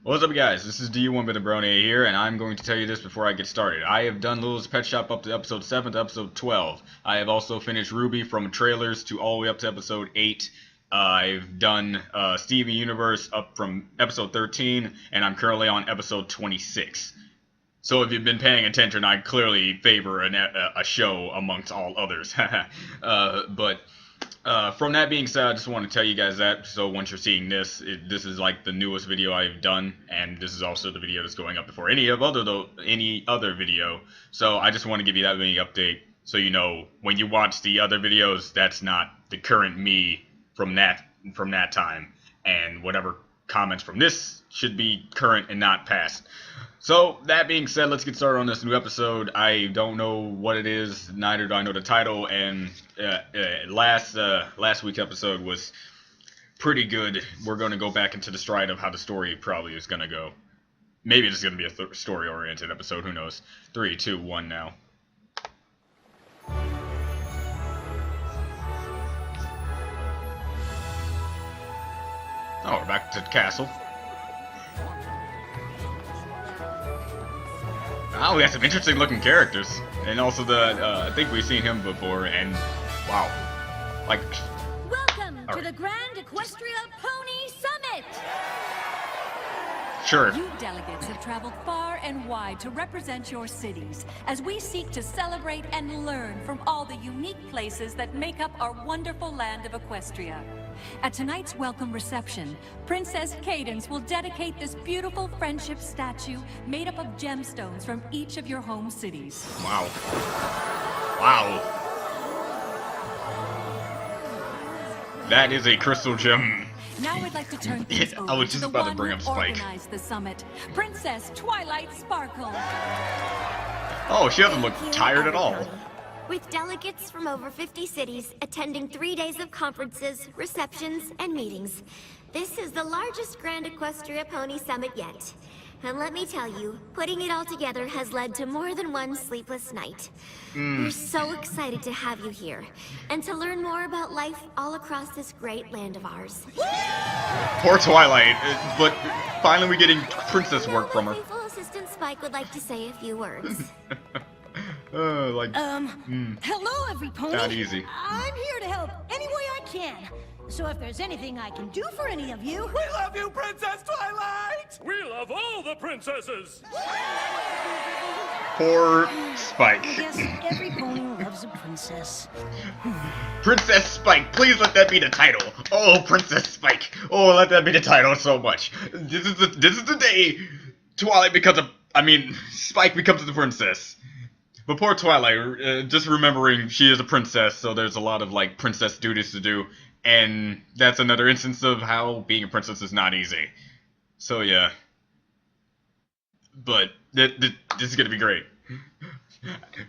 What's up, guys? This is D1Bitabrone here, and I'm going to tell you this before I get started. I have done Littlest Pet Shop up to episode 7 to episode 12. I have also finished Ruby from trailers to all the way up to episode 8. I've done Steven Universe up from episode 13, and I'm currently on episode 26. So if you've been paying attention, I clearly favor a show amongst all others. From that being said, I just want to tell you guys that, so once you're seeing this, this is like the newest video I've done, and this is also the video that's going up before any other video. So I just want to give you that mini update, so you know when you watch the other videos, that's not the current me from that time, and whatever comments from this should be current and not past. So, that being said, let's get started on this new episode. I don't know what it is, neither do I know the title, and last week's episode was pretty good. We're going to go back into the stride of how the story probably is going to go. Maybe it's going to be a story-oriented episode, who knows. 3, 2, 1 now. Oh, we're back to the castle. Oh, we got some interesting looking characters. And also I think we've seen him before, and wow. Like... Welcome to the Grand Equestria Pony Summit! Sure. You delegates have traveled far and wide to represent your cities, as we seek to celebrate and learn from all the unique places that make up our wonderful land of Equestria. At tonight's welcome reception, Princess Cadence will dedicate this beautiful friendship statue made up of gemstones from each of your home cities. Wow. Wow. That is a crystal gem. Now I'd like to turn things over I was just to the about to one bring who up Spike. organized the summit, Princess Twilight Sparkle. Oh, she doesn't look tired at all. With delegates from over 50 cities attending 3 days of conferences, receptions, and meetings. This is the largest Grand Equestria Pony Summit yet. And let me tell you, putting it all together has led to more than one sleepless night. We're so excited to have you here, and to learn more about life all across this great land of ours. Poor Twilight, but finally we're getting princess work from her. Faithful assistant Spike would like to say a few words. Hello, every pony. Not easy. I'm here to help any way I can. So if there's anything I can do for any of you... We love you, Princess Twilight! We love all the princesses! Poor Spike. I guess every pony loves a princess. Princess Spike, please let that be the title. Oh, Princess Spike. Oh, let that be the title so much. This is the day Twilight becomes Spike becomes the princess. But poor Twilight, just remembering she is a princess, so there's a lot of, like, princess duties to do, and that's another instance of how being a princess is not easy. So, yeah. But, this is gonna be great.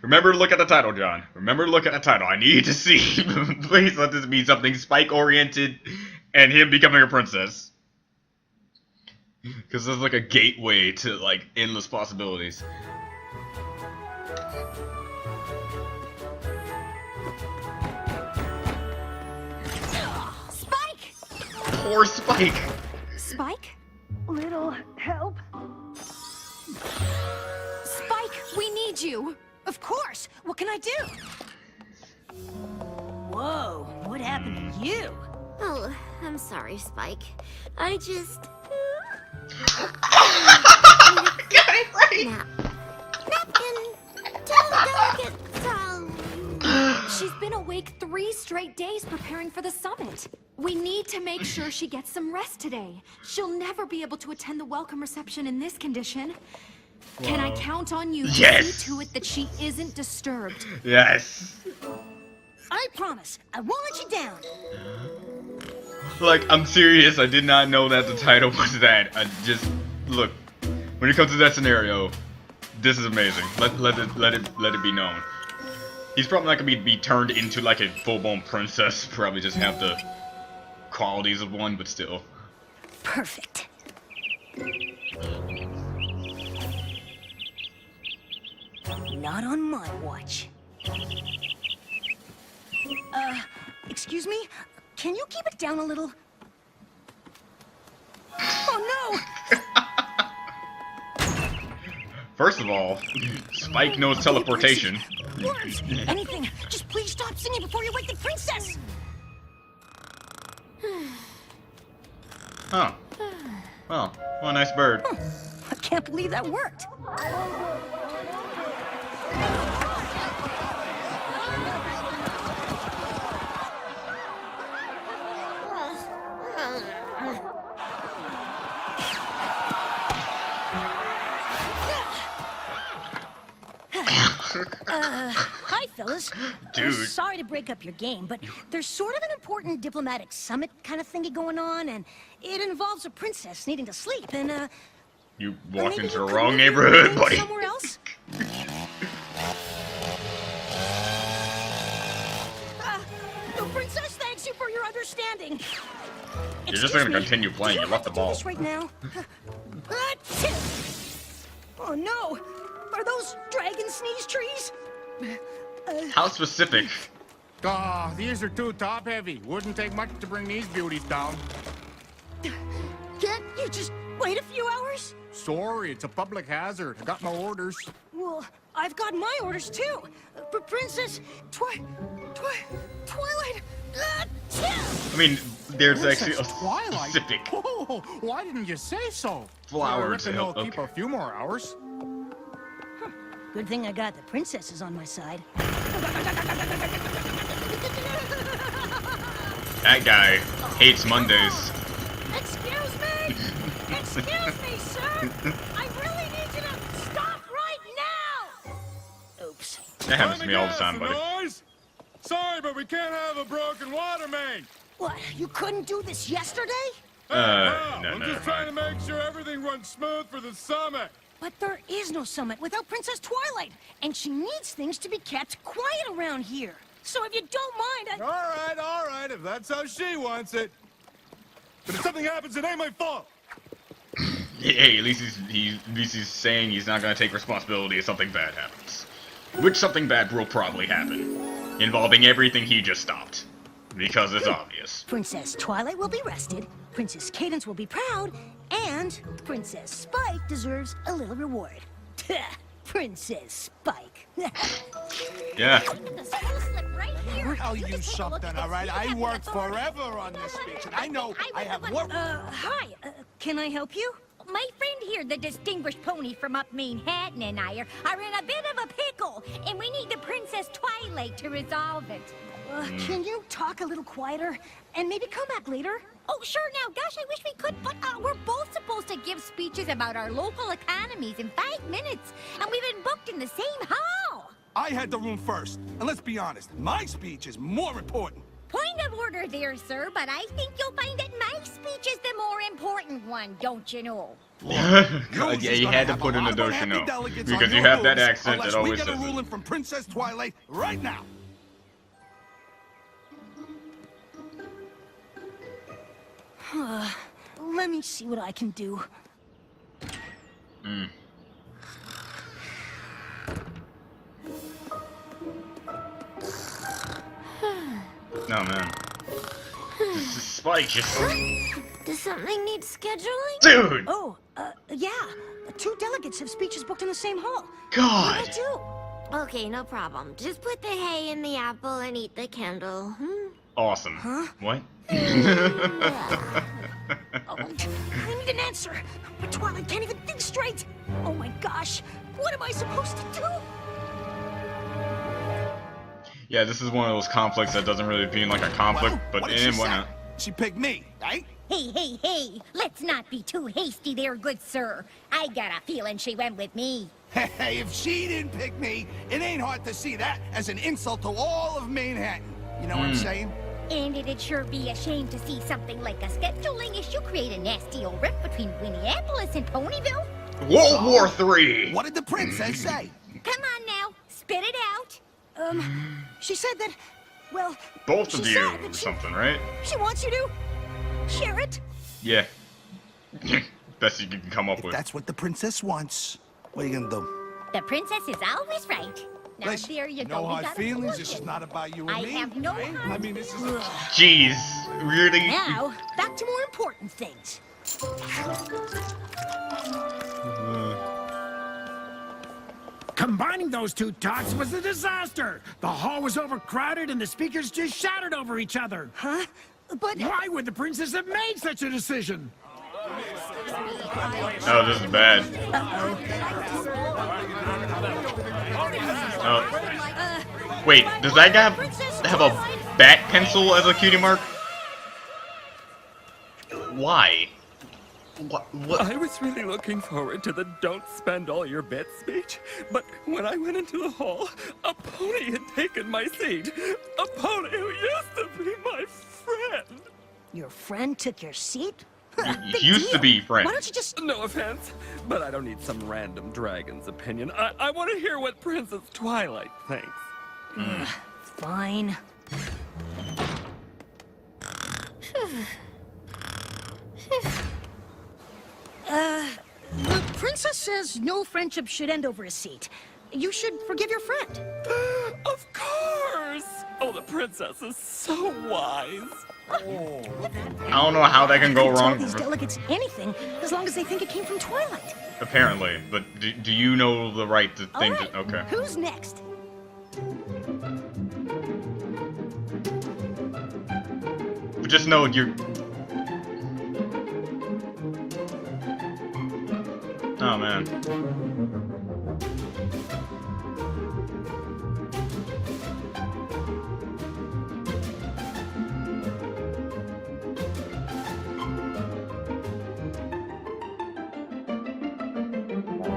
Remember to look at the title, John. Remember to look at the title. I need to see. Please let this be something Spike-oriented, and him becoming a princess. Because this is like a gateway to, like, endless possibilities. Spike! Poor Spike! Spike? Little help? Spike, we need you! Of course! What can I do? Whoa, what happened to you? Oh, I'm sorry, Spike. I just... Got it right! Nap. Napkin! Tell delegate, She's been awake 3 straight days preparing for the summit. We need to make sure she gets some rest today. She'll never be able to attend the welcome reception in this condition. Can I count on you to see to it that she isn't disturbed? Yes. I promise, I won't let you down. Like, I'm serious, I did not know that the title was that. I just, look, when it comes to that scenario, this is amazing. Let it be known. He's probably not gonna be turned into like a full-blown princess. Probably just have the qualities of one, but still. Perfect. Not on my watch. Excuse me? Can you keep it down a little? Oh no! First of all, Spike knows teleportation. Words! Anything! Just please stop singing before you wake the princess! Oh. Well, what a nice bird. I can't believe that worked. Hi, fellas. Dude. Sorry to break up your game, but there's sort of an important diplomatic summit kind of thingy going on, and it involves a princess needing to sleep, and, You walked maybe into you the could wrong move your neighborhood, game buddy. somewhere else? The princess thanks you for your understanding. You're just gonna continue playing. You left the ball. Right now. Oh no! Are those dragon sneeze trees? How specific? Ah, these are too top-heavy. Wouldn't take much to bring these beauties down. Can't you just wait a few hours? Sorry, it's a public hazard. I got my orders. Well, I've got my orders too. But Princess Twilight. I mean, there's actually a Twilight? specific Oh, why didn't you say so? flower I reckon to they'll help. keep Okay. a few more hours. Good thing I got the princesses on my side. That guy hates Mondays. Excuse me! Excuse me, sir! I really need you to stop right now! Oops. That happens to me all the time, buddy. Noise? Sorry, but we can't have a broken water main. What, you couldn't do this yesterday? No, I'm no, just trying to make sure everything runs smooth for the summit. But there is no summit without Princess Twilight, and she needs things to be kept quiet around here. So if you don't mind, All right, if that's how she wants it. But if something happens, it ain't my fault. Hey, at least he's saying he's not gonna take responsibility if something bad happens. Which something bad will probably happen, involving everything he just stopped. Because it's obvious. Princess Twilight will be rested, Princess Cadence will be proud, and Princess Spike deserves a little reward. Princess Spike. Yeah. The school slip right here. I'll tell you just take a look something, at all this. right? You I have worked the authority. forever on this speech, and I know I have was more... Hi, can I help you? My friend here, the distinguished pony from up Manhattan, and I are in a bit of a pickle, and we need the Princess Twilight to resolve it. Can you talk a little quieter, and maybe come back later? Oh, sure, now, gosh, I wish we could, but we're both supposed to give speeches about our local economies in 5 minutes, and we've been booked in the same hall. I had the room first, and let's be honest, my speech is more important. Point of order there, sir, but I think you'll find that my speech is the more important one, don't you know? Yeah, Yours is you gonna had to have put a in the lot of don't you unhappy know. delegates on Because you your have that rules accent unless that always we get says a it. ruling from Princess Twilight right now. Let me see what I can do. No, man. This is Spike, just... Does something need scheduling? Dude! Oh, yeah. 2 delegates have speeches booked in the same hall. God! What do I do? Okay, no problem. Just put the hay in the apple and eat the candle. Awesome. Huh? What? Oh, I need an answer. But Twilight can't even think straight. Oh my gosh. What am I supposed to do? Yeah, this is one of those conflicts that doesn't really seem like a conflict, Well, but what did she why say? not? She picked me, right? Hey, let's not be too hasty there, good sir. I got a feeling she went with me. Hey, if she didn't pick me, it ain't hard to see that as an insult to all of Manhattan. You know what I'm saying? And it'd sure be a shame to see something like a scheduling issue create a nasty old rift between Minneapolis and Ponyville. World War III! What did the princess say? Come on now, spit it out. She said that, well, Both of she you said or that something, right? she wants you to share it. Yeah. Best you can come up If with. that's what the princess wants, what are you gonna do? The princess is always right. Now Listen, there you go. no We hard got a feelings. This is solution. not about you and I me. have no right? hard I mean, this is... Jeez. Really? Now, back to more important things. Combining those two talks was a disaster. The hall was overcrowded and the speakers just shouted over each other. Huh? But Why would the princess have made such a decision? Oh, this is bad. Oh. Wait, does that guy have a bat pencil as a cutie mark? Why? What? I was really looking forward to the "don't spend all your bits" speech, but when I went into the hall, a pony had taken my seat. A pony who used to be my friend. your friend took your seat? You used to be friends. Why don't you just... No offense, but I don't need some random dragon's opinion. I want to hear what Princess Twilight thinks. Fine. The princess says no friendship should end over a seat. You should forgive your friend. Of course! Oh, the princess is so wise. I don't know how that can go I tell wrong. these delegates anything as long as they think it came from Twilight. Apparently, but do you know the right to All think? right, Okay. who's next? But just know you're. Oh man.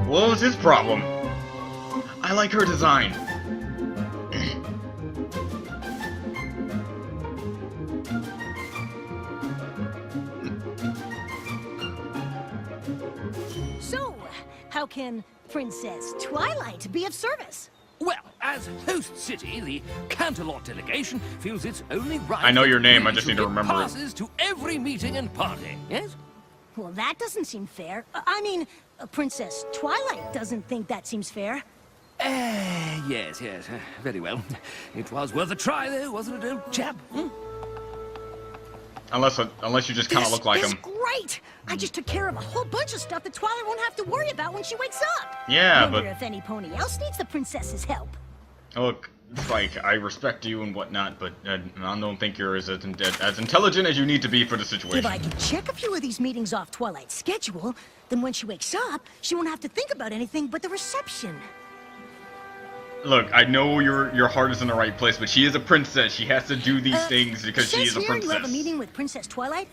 What was his problem? I like her design. So, how can Princess Twilight be of service? Well, as host city, the Canterlot delegation feels it's only right. I know your that name, we I just need should to give remember it. passes to every meeting and party. Yes. Well, that doesn't seem fair. I mean, Princess Twilight doesn't think that seems fair. Yes, very well. It was worth a try, though, wasn't it, old chap? Hmm? Unless you just kind of look like This him. is great! I just took care of a whole bunch of stuff that Twilight won't have to worry about when she wakes up. Yeah, Wonder but if any pony else needs the princess's help. look, it's like I respect you and whatnot, but I don't think you're as intelligent as you need to be for the situation. If I can check a few of these meetings off Twilight's schedule, then when she wakes up, she won't have to think about anything but the reception. Look, I know your heart is in the right place, but she is a princess. She has to do these things because she Says is a here princess. you have a meeting with Princess Twilight?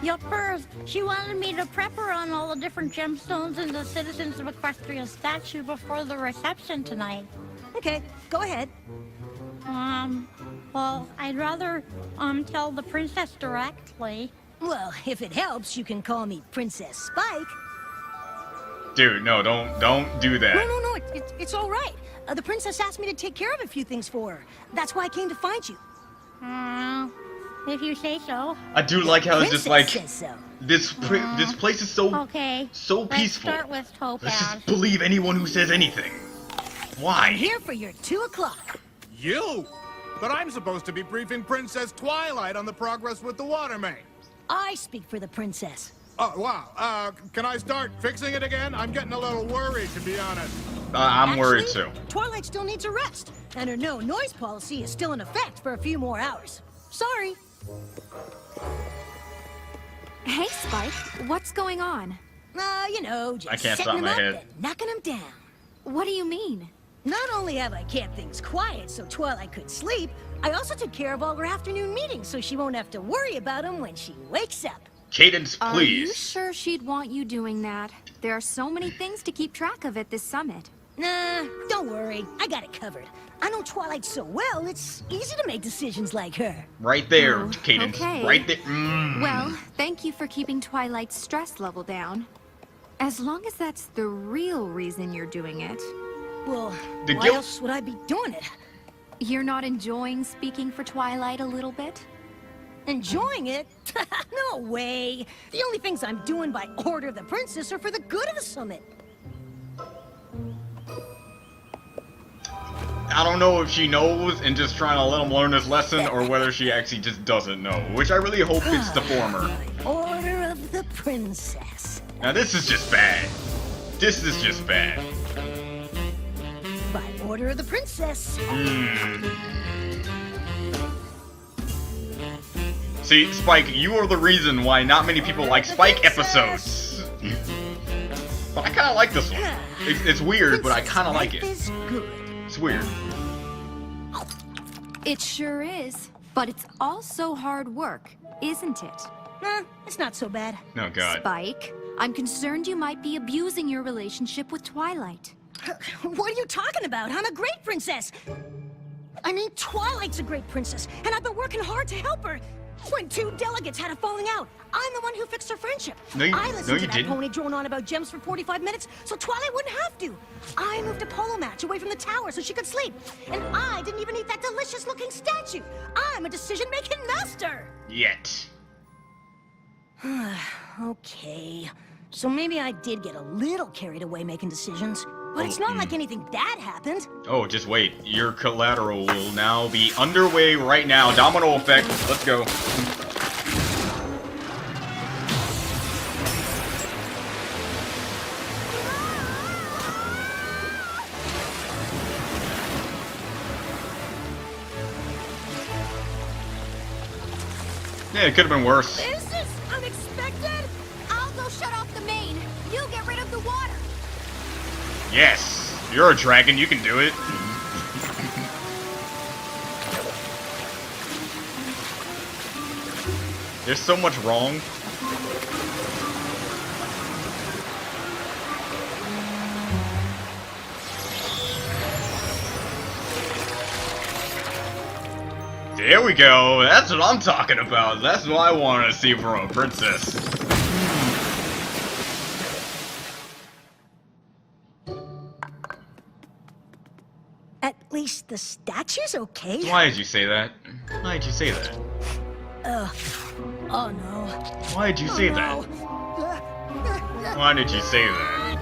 Yuppers, she wanted me to prep her on all the different gemstones in the Citizens of Equestria statue before the reception tonight. Okay, go ahead. Well, I'd rather, tell the princess directly. Well, if it helps, you can call me Princess Spike. Dude, no, don't do that. No, it's all right. The princess asked me to take care of a few things for her. That's why I came to find you. If you say so. I do like how it's just like Princess says so. this place is so Okay. so Let's peaceful. start with Topaz. Let's just believe anyone who says anything. I'm Why? here for your 2 o'clock. You? But I'm supposed to be briefing Princess Twilight on the progress with the water main. I speak for the princess. Oh, wow. Can I start fixing it again? I'm getting a little worried, to be honest. I'm worried Actually, too. Twilight still needs a rest, and her no noise policy is still in effect for a few more hours. Sorry. Hey, Spike, what's going on? You know, just I can't setting stop him my up head. and knocking him down. What do you mean? Not only have I kept things quiet so Twilight could sleep, I also took care of all her afternoon meetings so she won't have to worry about them when she wakes up. Cadence, Are you please. sure she'd want you doing that? There are so many things to keep track of at this summit. Nah, don't worry. I got it covered. I know Twilight so well, it's easy to make decisions like her. Right there, Oh, Cadence. okay. Right there. Well, thank you for keeping Twilight's stress level down. As long as that's the real reason you're doing it. Well, The why guilt- else would I be doing it? You're not enjoying speaking for Twilight a little bit? Enjoying it? No way. The only things I'm doing by order of the princess are for the good of the summit. I don't know if she knows and just trying to let him learn this lesson, or whether she actually just doesn't know. Which I really hope it's the former. Order of the princess. Now this is just bad. This is just bad. By order of the princess. See, Spike, you are the reason why not many people like Spike episodes. But I kind of like this one. It's weird, but I kind of like it. It's weird. It sure is. But it's also hard work, isn't it? It's not so bad. Oh, God. Spike, I'm concerned you might be abusing your relationship with Twilight. What are you talking about? I'm a great princess. I mean, Twilight's a great princess, and I've been working hard to help her. When two delegates had a falling out, I'm the one who fixed her friendship. I listened to that pony drone on about gems for 45 minutes, so Twilight wouldn't have to. I moved a polo match away from the tower so she could sleep. And I didn't even eat that delicious-looking statue. I'm a decision-making master. Yet. Okay. So maybe I did get a little carried away making decisions. But it's not like anything bad happened. Oh, just wait. Your collateral will now be underway right now. Domino effect. Let's go. Yeah, it could have been worse. This is unexpected. I'll go shut off the main. You get rid of the water. Yes, you're a dragon, you can do it. There's so much wrong. There we go, that's what I'm talking about. That's what I want to see from a princess. At least the statue's okay. Why did you say that? Why did you say that? Oh no. Why did you say that? Why did you say that?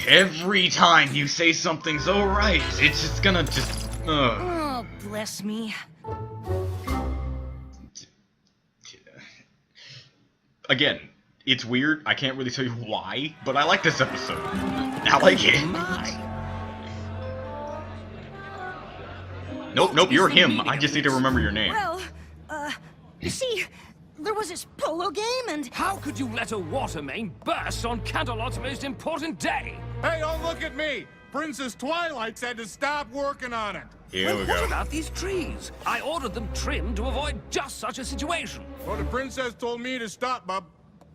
Every time you say something so right, it's just gonna just... Oh, bless me. Again, it's weird. I can't really tell you why, but I like this episode. I like it. Nope, you're him. I just need to remember your name. Well, you see, there was this polo game and... How could you let a water main burst on Canterlot's most important day? Hey, don't look at me! Princess Twilight said to stop working on it. Here we go. What about these trees? I ordered them trimmed to avoid just such a situation. Well, the princess told me to stop, bub.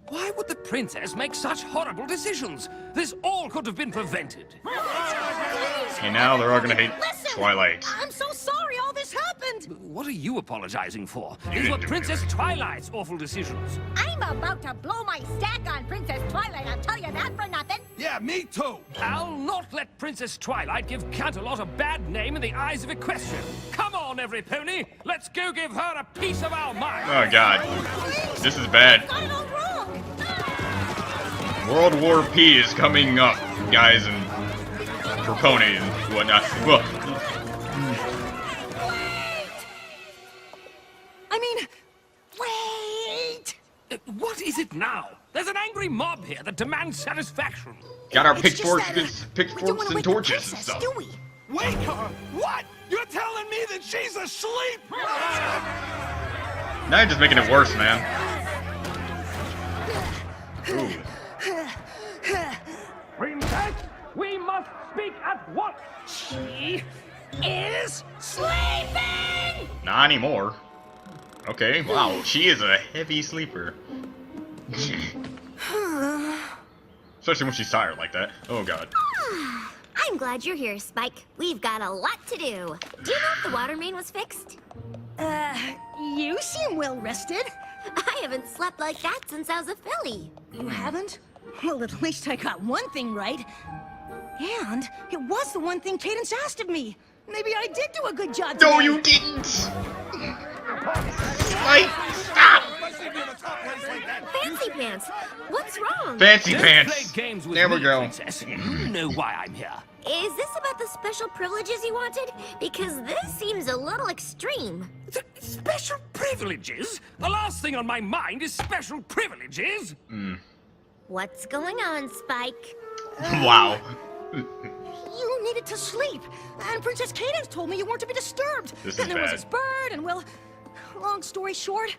Why would the princess make such horrible decisions? This all could have been prevented. And now they're all gonna hate Listen, Twilight. I'm so sorry all this happened. What are you apologizing for? These were Princess Twilight's awful decisions. I'm about to blow my stack on Princess Twilight, I'll tell you that for nothing. Yeah, me too. I'll not let Princess Twilight give Canterlot a bad name in the eyes of Equestria. Come on, every pony! Let's go give her a piece of our mind! Oh god. This is bad. Got it all wrong. World War P is coming up, guys, and for Pony and whatnot. Well, Wait! What is it now? There's an angry mob here that demands satisfaction. got our It's just pitchforks, that, pitchforks and torches and stuff. Do we? Wake her! What? You're telling me that she's asleep? Now you're just making it worse, man. Ooh. Princess, we must speak at once. She is sleeping! Not anymore. Okay, wow, she is a heavy sleeper. Especially when she's tired like that. Oh god. I'm glad you're here, Spike. We've got a lot to do. Do you know if the water main was fixed? You seem well rested. I haven't slept like that since I was a filly. You haven't? Well, at least I got one thing right. And it was the one thing Cadence asked of me. Maybe I did do a good job today. No, you didn't! Spike, stop! Fancy Pants, what's wrong? Fancy Don't pants. play games with There we me, go. Princess. You know why I'm here. Is this about the special privileges you wanted? Because this seems a little extreme. Special privileges? The last thing on my mind is special privileges. What's going on, Spike? Wow. You needed to sleep, and Princess Cadence told me you weren't to be disturbed. This Then is there was bad. this bird, and well, long story short,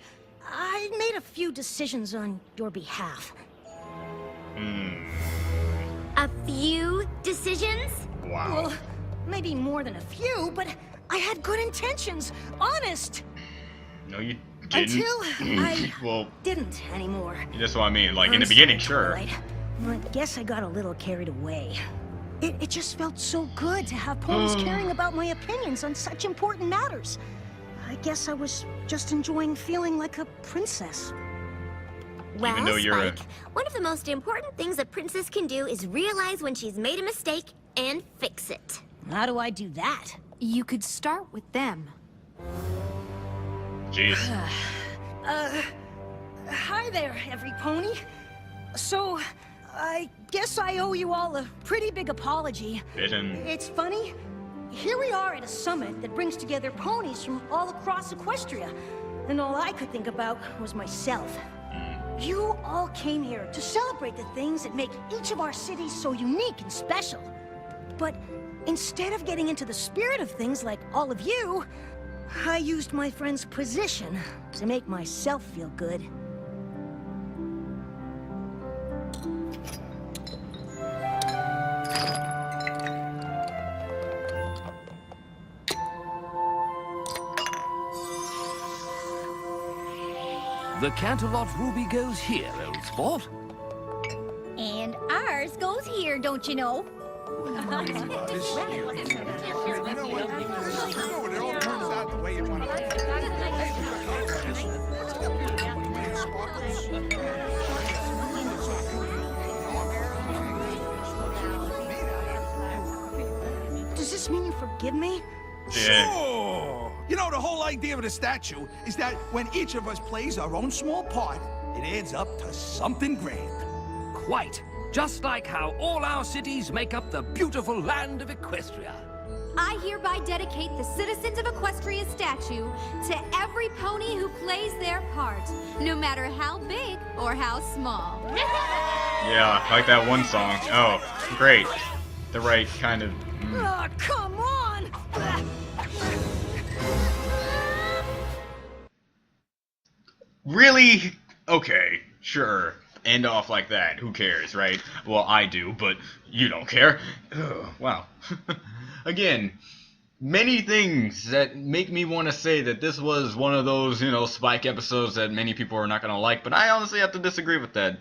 I made a few decisions on your behalf. A few decisions? Wow. Well, maybe more than a few, but I had good intentions, honest. No, you didn't. Until I well, didn't anymore. that's what I mean. Like, in I'm the beginning, sorry, sure. Twilight. I guess I got a little carried away. It just felt so good to have ponies caring about my opinions on such important matters. I guess I was just enjoying feeling like a princess. Well, Even though you're Spike, one of the most important things a princess can do is realize when she's made a mistake and fix it. How do I do that? You could start with them. Jeez. Hi there, every pony. So, I guess I owe you all a pretty big apology. Bitten. It's funny. Here we are at a summit that brings together ponies from all across Equestria, and all I could think about was myself. You all came here to celebrate the things that make each of our cities so unique and special. But instead of getting into the spirit of things like all of you, I used my friend's position to make myself feel good. The Canterlot Ruby goes here, old sport. And ours goes here, don't you know? You know what? It all turns out the way you want it. Does this mean you forgive me? Yeah. Sure! You know, the whole idea of the statue is that when each of us plays our own small part, it adds up to something grand. Quite. Just like how all our cities make up the beautiful land of Equestria. I hereby dedicate the Citizens of Equestria statue to every pony who plays their part, no matter how big or how small. Yeah, like that one song. Oh, great. The right kind of... Oh, come on! Really? Okay, sure. End off like that. Who cares, right? Well, I do, but you don't care. Ugh, wow. Again, many things that make me want to say that this was one of those, Spike episodes that many people are not going to like, but I honestly have to disagree with that.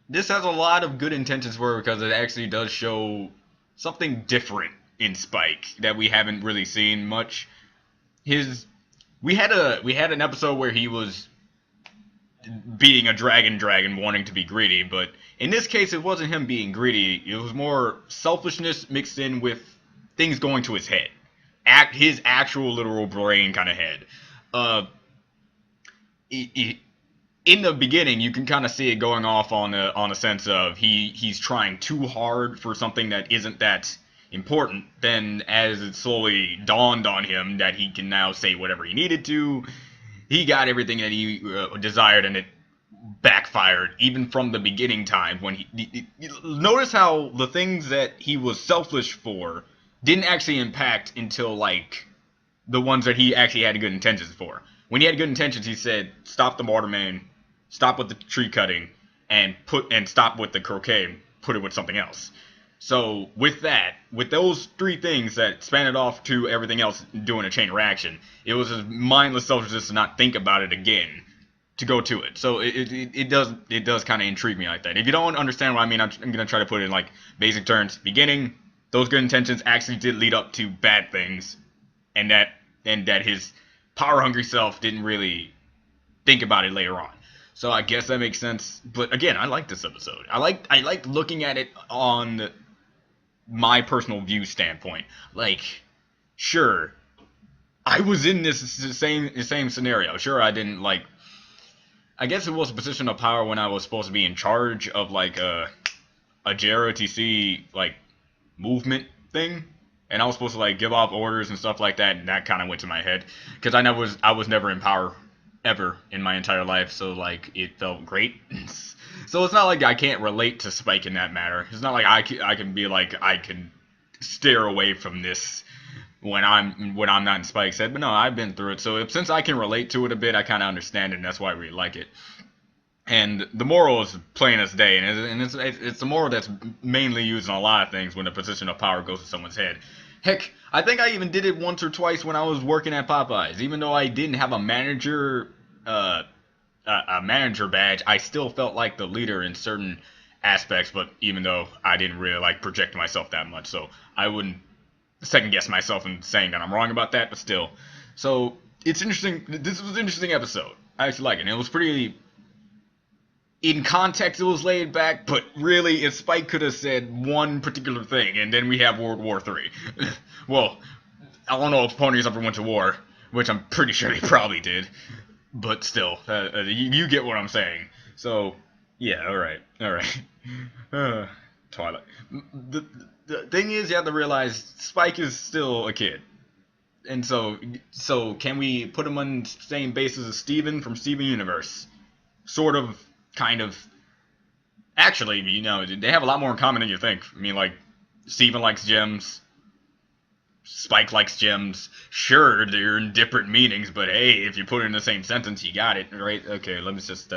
This has a lot of good intentions for it because it actually does show something different in Spike that we haven't really seen much. We had an episode where he was being a dragon wanting to be greedy, but in this case it wasn't him being greedy. It was more selfishness mixed in with things going to his head, his actual literal brain kind of head. In the beginning you can kind of see it going off on a sense of he's trying too hard for something that isn't that important. Then as it slowly dawned on him that he can now say whatever he needed to, he got everything that he desired, and it backfired even from the beginning time when he notice how the things that he was selfish for didn't actually impact until like the ones that he actually had good intentions for. When he had good intentions, he said stop the waterman, stop with the tree cutting, and stop with the croquet, put it with something else. So with those three things that span it off to everything else doing a chain reaction, it was a mindless selfishness to not think about it again, to go to it. So it does kind of intrigue me like that. If you don't understand what I mean, I'm going to try to put it in like basic terms. Beginning, those good intentions actually did lead up to bad things, and that his power-hungry self didn't really think about it later on. So I guess that makes sense. But again, I like this episode. I like looking at it on my personal view standpoint. Like, sure, I was in this same scenario. Sure, I didn't like. I guess it was a position of power when I was supposed to be in charge of like a JROTC like movement thing, and I was supposed to like give off orders and stuff like that. And that kind of went to my head because I was never in power ever in my entire life. So like it felt great. So it's not like I can't relate to Spike in that matter. It's not like I can be like I can steer away from this when I'm not in Spike's head. But no, I've been through it. So since I can relate to it a bit, I kind of understand it, and that's why I really like it. And the moral is plain as day, and it's a moral that's mainly used in a lot of things when the position of power goes to someone's head. Heck, I think I even did it once or twice when I was working at Popeyes. Even though I didn't have a manager badge, I still felt like the leader in certain aspects. But even though I didn't really like project myself that much, so I wouldn't second guess myself in saying that I'm wrong about that. But still, so it's interesting. This was an interesting episode. I actually like it. And it was pretty. In context, it was laid back, but really, if Spike could have said one particular thing, and then we have World War III. Well, I don't know if ponies ever went to war, which I'm pretty sure they probably did, but still, you get what I'm saying. So, yeah, alright. Twilight. The thing is, you have to realize, Spike is still a kid. And so can we put him on the same basis as Steven from Steven Universe? Sort of. Kind of. Actually, you know, they have a lot more in common than you think. I mean, like, Steven likes gems. Spike likes gems. Sure, they're in different meanings, but hey, if you put it in the same sentence, you got it, right? Okay, let me just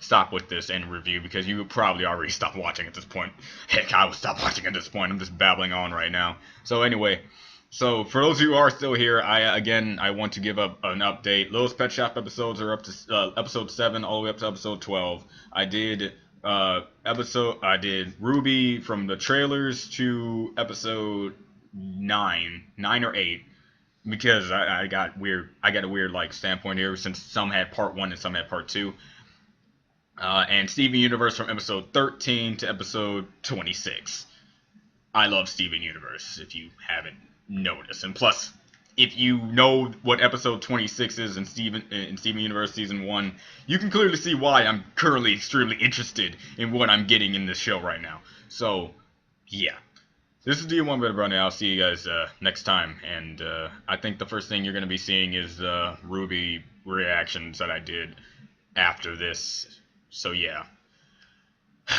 stop with this end review, because you probably already stopped watching at this point. Heck, I would stop watching at this point. I'm just babbling on right now. So anyway, so for those who are still here, I want to give an update. Littlest Pet Shop episodes are up to episode 7 all the way up to episode 12. I did Ruby from the trailers to episode 9 or 8, because I got a weird like standpoint here, since some had part 1 and some had part 2. And Steven Universe from episode 13 to episode 26. I love Steven Universe, if you haven't noticed. And plus, if you know what episode 26 is in Steven Universe Season 1, you can clearly see why I'm currently extremely interested in what I'm getting in this show right now. So, yeah. This is D1 Bit Brownie. I'll see you guys next time. And I think the first thing you're going to be seeing is Ruby reactions that I did after this. So, yeah. Bye.